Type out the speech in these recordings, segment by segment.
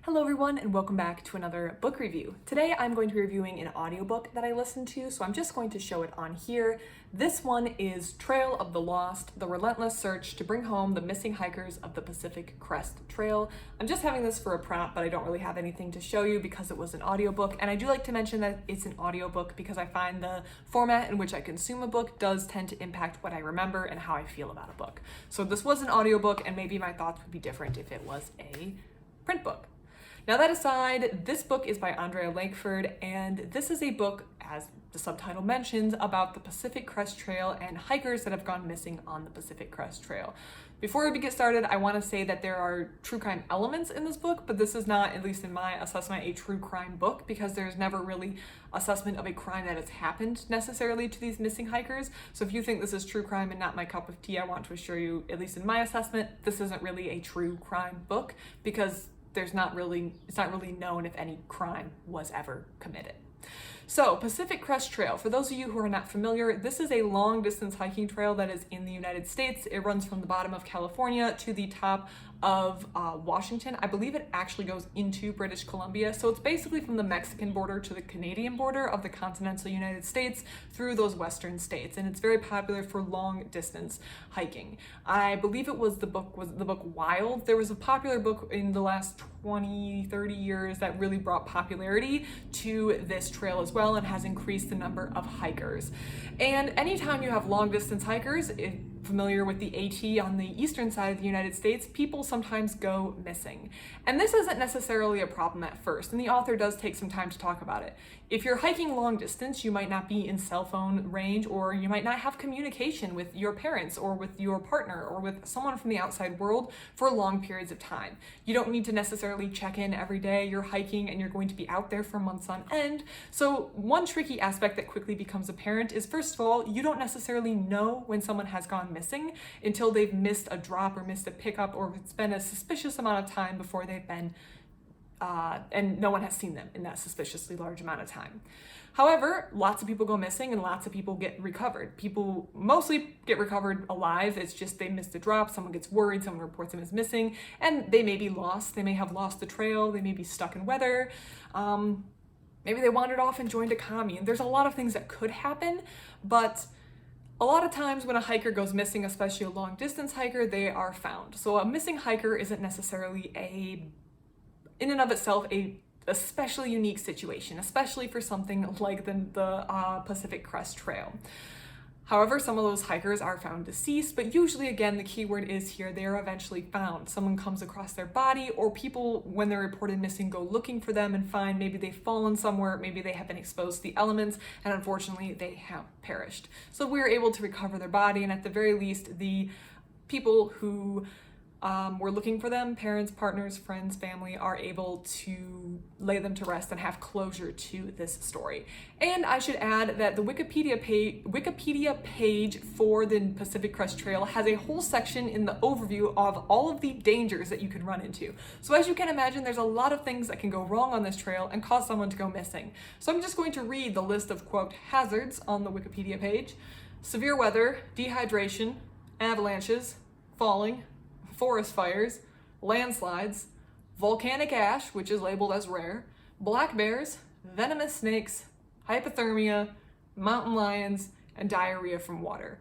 Hello everyone and welcome back to another book review. Today I'm going to be reviewing an audiobook that I listened to, so I'm just going to show it on here. This one is Trail of the Lost, The Relentless Search to Bring Home the Missing Hikers of the Pacific Crest Trail. I'm just having this for a prop, but I don't really have anything to show you because it was an audiobook, and I do like to mention that it's an audiobook because I find the format in which I consume a book does tend to impact what I remember and how I feel about a book. So this was an audiobook, and maybe my thoughts would be different if it was a print book. Now that aside, this book is by Andrea Lankford, and this is a book, as the subtitle mentions, about the Pacific Crest Trail and hikers that have gone missing on the Pacific Crest Trail. Before we get started, I want to say that there are true crime elements in this book, but this is not, at least in my assessment, a true crime book because there's never really assessment of a crime that has happened necessarily to these missing hikers. So if you think this is true crime and not my cup of tea, I want to assure you, at least in my assessment, this isn't really a true crime book because it's not really known if any crime was ever committed. So, Pacific Crest Trail, for those of you who are not familiar, this is a long distance hiking trail that is in the United States. It runs from the bottom of California to the top of Washington. I believe it actually goes into British Columbia. So it's basically from the Mexican border to the Canadian border of the continental United States through those western states. And it's very popular for long distance hiking. I believe it was the book Wild. There was a popular book in the last 20, 30 years that really brought popularity to this trail as well and has increased the number of hikers. And anytime you have long distance hikers, familiar with the AT on the eastern side of the United States, people sometimes go missing. And this isn't necessarily a problem at first, and the author does take some time to talk about it. If you're hiking long distance, you might not be in cell phone range, or you might not have communication with your parents or with your partner or with someone from the outside world for long periods of time. You don't need to necessarily check in every day. You're hiking and you're going to be out there for months on end. So one tricky aspect that quickly becomes apparent is, first of all, you don't necessarily know when someone has gone missing until they've missed a drop or missed a pickup, or it's been a suspicious amount of time before they've been and no one has seen them in that suspiciously large amount of time. However, lots of people go missing and lots of people get recovered. People mostly get recovered alive. It's just they missed a drop, someone gets worried, someone reports them as missing, and they may be lost. They may have lost the trail, they may be stuck in weather. Maybe they wandered off and joined a commune. There's a lot of things that could happen, but a lot of times when a hiker goes missing, especially a long distance hiker, they are found. So a missing hiker isn't necessarily in and of itself, a especially unique situation, especially for something like the Pacific Crest Trail. However, some of those hikers are found deceased, but usually, again, the key word is here, they are eventually found. Someone comes across their body, or people, when they're reported missing, go looking for them and find maybe they've fallen somewhere, maybe they have been exposed to the elements, and unfortunately, they have perished. So we're able to recover their body, and at the very least, the people who we're looking for them, parents, partners, friends, family, are able to lay them to rest and have closure to this story. And I should add that the Wikipedia page for the Pacific Crest Trail has a whole section in the overview of all of the dangers that you can run into. So as you can imagine, there's a lot of things that can go wrong on this trail and cause someone to go missing. So I'm just going to read the list of, quote, hazards on the Wikipedia page: severe weather, dehydration, avalanches, falling, forest fires, landslides, volcanic ash, which is labeled as rare, black bears, venomous snakes, hypothermia, mountain lions, and diarrhea from water.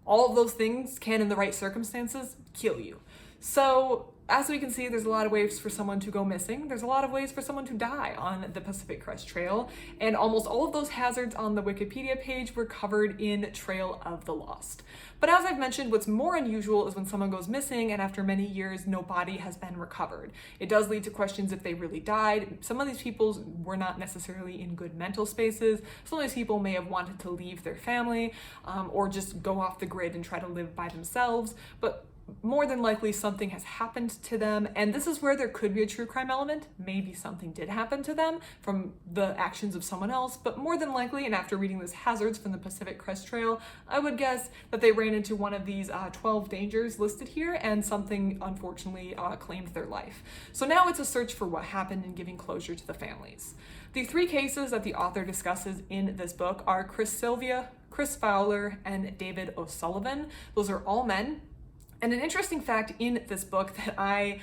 All of those things can, in the right circumstances, kill you. So, as we can see, there's a lot of ways for someone to go missing. There's a lot of ways for someone to die on the Pacific Crest Trail, and almost all of those hazards on the Wikipedia page were covered in Trail of the Lost. But as I've mentioned, what's more unusual is when someone goes missing and after many years, no body has been recovered. It does lead to questions if they really died. Some of these people were not necessarily in good mental spaces. Some of these people may have wanted to leave their family or just go off the grid and try to live by themselves. But more than likely something has happened to them, and this is where there could be a true crime element. Maybe something did happen to them from the actions of someone else, but more than likely, and after reading these hazards from the Pacific Crest Trail, I would guess that they ran into one of these 12 dangers listed here, and something unfortunately claimed their life. So now it's a search for what happened and giving closure to the families. The three cases that the author discusses in this book are Chris Sylvia, Chris Fowler, and David O'Sullivan. Those are all men. And an interesting fact in this book that I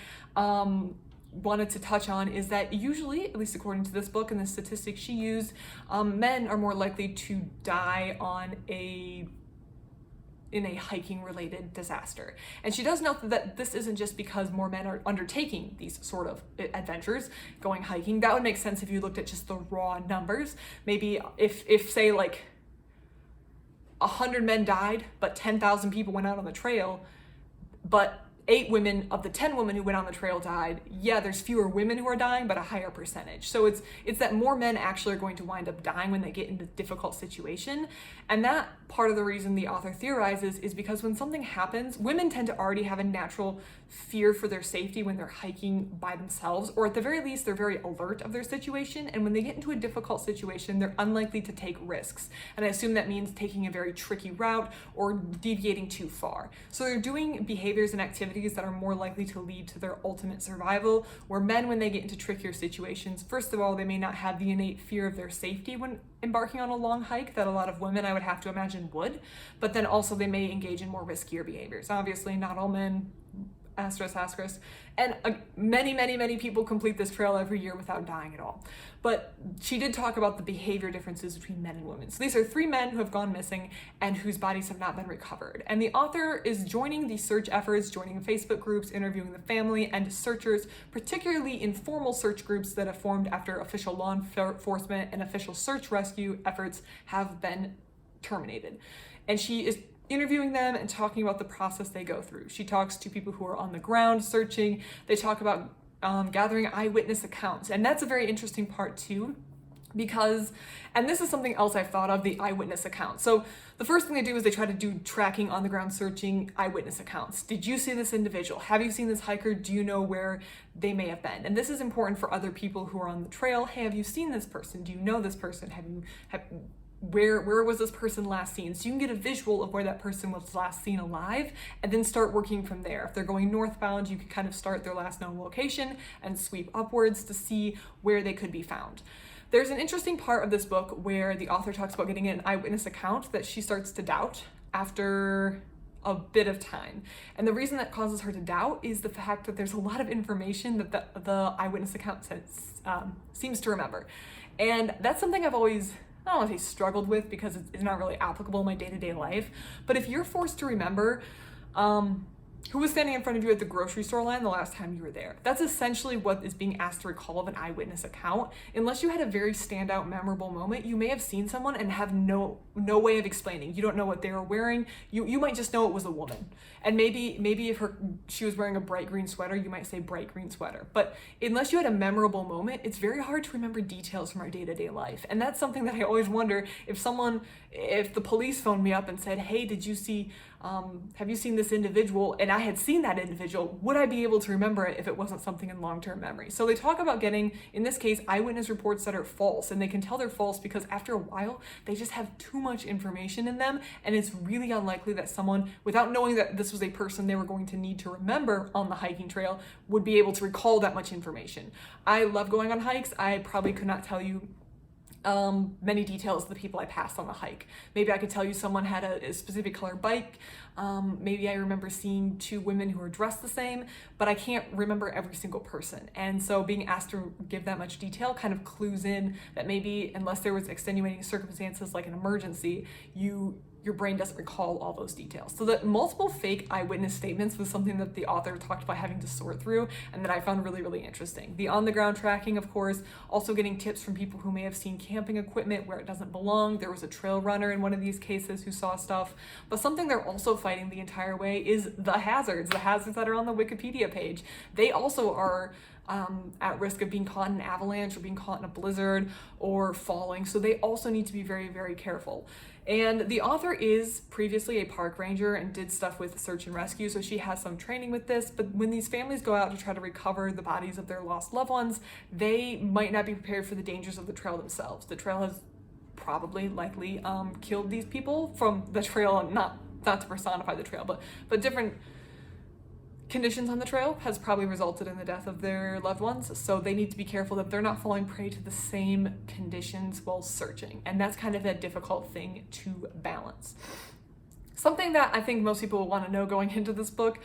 wanted to touch on is that usually, at least according to this book and the statistics she used, men are more likely to die in a hiking related disaster. And she does note that this isn't just because more men are undertaking these sort of adventures, going hiking. That would make sense if you looked at just the raw numbers. Maybe if say like 100 men died, but 10,000 people went out on the trail, but 8 women of the 10 women who went on the trail died. Yeah, there's fewer women who are dying, but a higher percentage. So it's that more men actually are going to wind up dying when they get into a difficult situation. And that part of the reason the author theorizes is because when something happens, women tend to already have a natural fear for their safety when they're hiking by themselves, or at the very least, they're very alert of their situation. And when they get into a difficult situation, they're unlikely to take risks. And I assume that means taking a very tricky route or deviating too far. So they're doing behaviors and activities that are more likely to lead to their ultimate survival, where men, when they get into trickier situations, first of all, they may not have the innate fear of their safety when embarking on a long hike that a lot of women, I would have to imagine, would, but then also they may engage in more riskier behaviors. Obviously, not all men, asterisk, and many people complete this trail every year without dying at all. But she did talk about the behavior differences between men and women. So these are 3 men who have gone missing and whose bodies have not been recovered. And the author is joining these search efforts, joining Facebook groups, interviewing the family and searchers, particularly informal search groups that have formed after official law enforcement and official search rescue efforts have been terminated. And she is interviewing them and talking about the process they go through. She talks to people who are on the ground searching. They talk about gathering eyewitness accounts. And that's a very interesting part too, because, and this is something else I've thought of, the eyewitness account. So the first thing they do is they try to do tracking on the ground searching eyewitness accounts. Did you see this individual? Have you seen this hiker? Do you know where they may have been? And this is important for other people who are on the trail. Hey, have you seen this person? Do you know this person? Where was this person last seen? So you can get a visual of where that person was last seen alive and then start working from there. If they're going northbound, you can kind of start their last known location and sweep upwards to see where they could be found. There's an interesting part of this book where the author talks about getting an eyewitness account that she starts to doubt after a bit of time. And the reason that causes her to doubt is the fact that there's a lot of information that the eyewitness account seems to remember. And that's something I've always, I don't want to say struggled with because it's not really applicable in my day-to-day life, but if you're forced to remember who was standing in front of you at the grocery store line the last time you were there, that's essentially what is being asked to recall of an eyewitness account. Unless you had a very standout, memorable moment, you may have seen someone and have no way of explaining. You don't know what they were wearing. You might just know it was a woman. And maybe if she was wearing a bright green sweater, you might say bright green sweater. But unless you had a memorable moment, it's very hard to remember details from our day-to-day life. And that's something that I always wonder, if the police phoned me up and said, hey, did you see, have you seen this individual? And I had seen that individual, would I be able to remember it if it wasn't something in long-term memory? So they talk about getting, in this case, eyewitness reports that are false. And they can tell they're false because after a while, they just have too much information in them. And it's really unlikely that someone, without knowing that this was a person they were going to need to remember on the hiking trail, would be able to recall that much information. I love going on hikes. I probably could not tell you many details of the people I passed on the hike. Maybe I could tell you someone had a specific color bike. Maybe I remember seeing 2 women who were dressed the same, but I can't remember every single person. And so being asked to give that much detail kind of clues in that maybe, unless there was extenuating circumstances like an emergency, your brain doesn't recall all those details. So that multiple fake eyewitness statements was something that the author talked about having to sort through and that I found really, really interesting. The on-the-ground tracking, of course, also getting tips from people who may have seen camping equipment where it doesn't belong. There was a trail runner in one of these cases who saw stuff. But something they're also fighting the entire way is the hazards that are on the Wikipedia page. They also are at risk of being caught in an avalanche or being caught in a blizzard or falling. So they also need to be very, very careful. And the author is previously a park ranger and did stuff with search and rescue, so she has some training with this. But when these families go out to try to recover the bodies of their lost loved ones, they might not be prepared for the dangers of the trail themselves. The trail has likely killed these people from the trail, not to personify the trail, but different conditions on the trail has probably resulted in the death of their loved ones. So they need to be careful that they're not falling prey to the same conditions while searching. And that's kind of a difficult thing to balance. Something that I think most people will want to know going into this book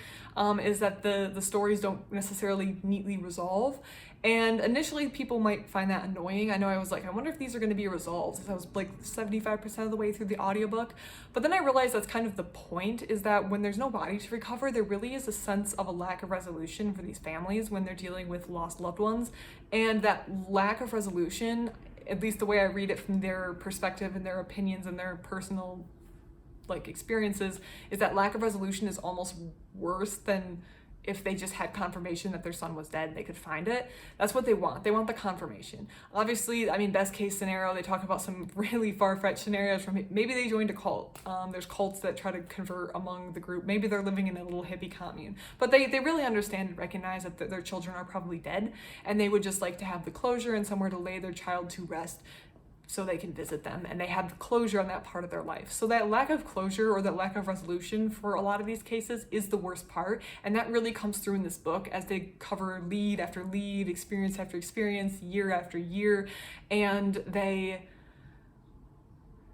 is that the stories don't necessarily neatly resolve. And initially people might find that annoying. I know I was like, I wonder if these are going to be resolved. I was like 75% of the way through the audiobook. But then I realized that's kind of the point, is that when there's no body to recover, there really is a sense of a lack of resolution for these families when they're dealing with lost loved ones. And that lack of resolution, at least the way I read it from their perspective and their opinions and their personal experiences, is that lack of resolution is almost worse than if they just had confirmation that their son was dead and they could find it. That's what they want. They want the confirmation. Obviously, I mean, best case scenario, they talk about some really far-fetched scenarios from maybe they joined a cult. There's cults that try to convert among the group. Maybe they're living in a little hippie commune. But they really understand and recognize that their children are probably dead, and they would just like to have the closure and somewhere to lay their child to rest so they can visit them, and they have closure on that part of their life. So that lack of closure, or that lack of resolution for a lot of these cases, is the worst part, and that really comes through in this book as they cover lead after lead, experience after experience, year after year, and they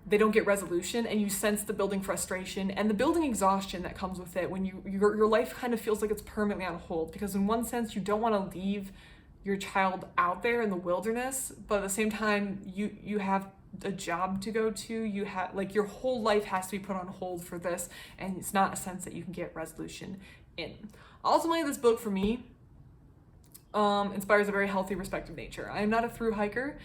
don't get resolution, and you sense the building frustration and the building exhaustion that comes with it when your life kind of feels like it's permanently on hold, because in one sense you don't want to leave your child out there in the wilderness, but at the same time you have a job to go to. You have, like, your whole life has to be put on hold for this, and it's not a sense that you can get resolution in. Ultimately, this book for me inspires a very healthy respect of nature. I am not a thru hiker.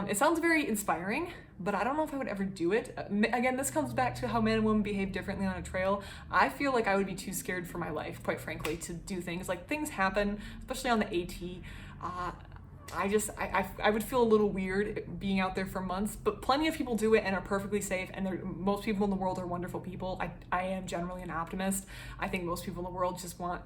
It sounds very inspiring, but I don't know if I would ever do it. Again, this comes back to how men and women behave differently on a trail. I feel like I would be too scared for my life, quite frankly, to do things. Like, things happen, especially on the AT. I would feel a little weird being out there for months, but plenty of people do it and are perfectly safe, and most people in the world are wonderful people. I am generally an optimist. I think most people in the world just want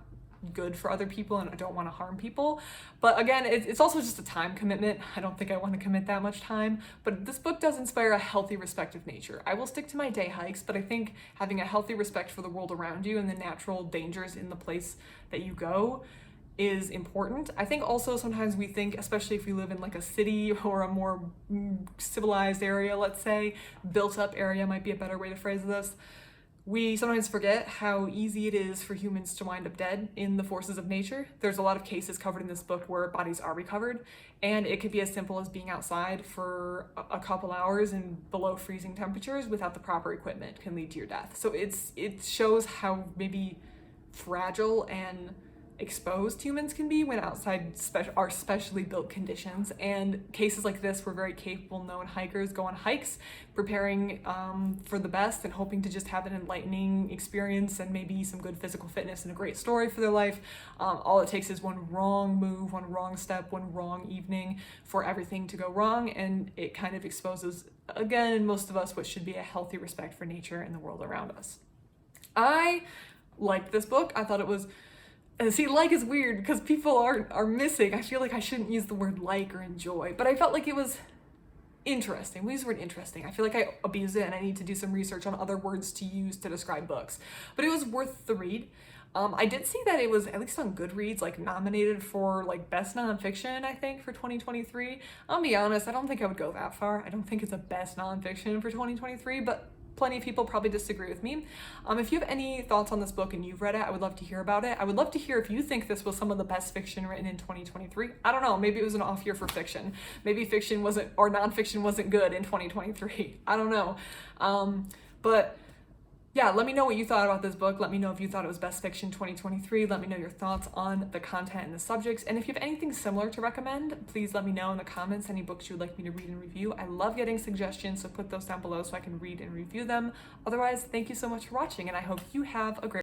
good for other people and I don't want to harm people. But again, it's also just a time commitment. I don't think I want to commit that much time, but this book does inspire a healthy respect of nature. I will stick to my day hikes, but I think having a healthy respect for the world around you and the natural dangers in the place that you go is important. I think also sometimes we think, especially if we live in like a city or a more civilized area, let's say, built up area might be a better way to phrase this, we sometimes forget how easy it is for humans to wind up dead in the forces of nature. There's a lot of cases covered in this book where bodies are recovered, and it could be as simple as being outside for a couple hours in below freezing temperatures without the proper equipment can lead to your death. So it shows how maybe fragile and exposed humans can be when outside our specially built conditions. And cases like this where very capable known hikers go on hikes preparing for the best and hoping to just have an enlightening experience and maybe some good physical fitness and a great story for their life. All it takes is one wrong move, one wrong step, one wrong evening for everything to go wrong, and it kind of exposes, again, in most of us, what should be a healthy respect for nature and the world around us. I liked this book. I thought it was, see, like is weird because people are missing. I feel like I shouldn't use the word like or enjoy, but I felt like it was interesting. We use the word interesting. I feel like I abuse it and I need to do some research on other words to use to describe books, but it was worth the read. I did see that it was, at least on Goodreads, like nominated for like best nonfiction, I think, for 2023. I'll be honest, I don't think I would go that far. I don't think it's a best nonfiction for 2023, but plenty of people probably disagree with me. If you have any thoughts on this book and you've read it, I would love to hear about it. I would love to hear if you think this was some of the best fiction written in 2023. I don't know, maybe it was an off year for fiction. Maybe fiction wasn't, or nonfiction wasn't good in 2023. I don't know. But yeah, let me know what you thought about this book. Let me know if you thought it was best fiction 2023. Let me know your thoughts on the content and the subjects. And if you have anything similar to recommend, please let me know in the comments any books you would like me to read and review. I love getting suggestions, so put those down below so I can read and review them. Otherwise, thank you so much for watching, and I hope you have a great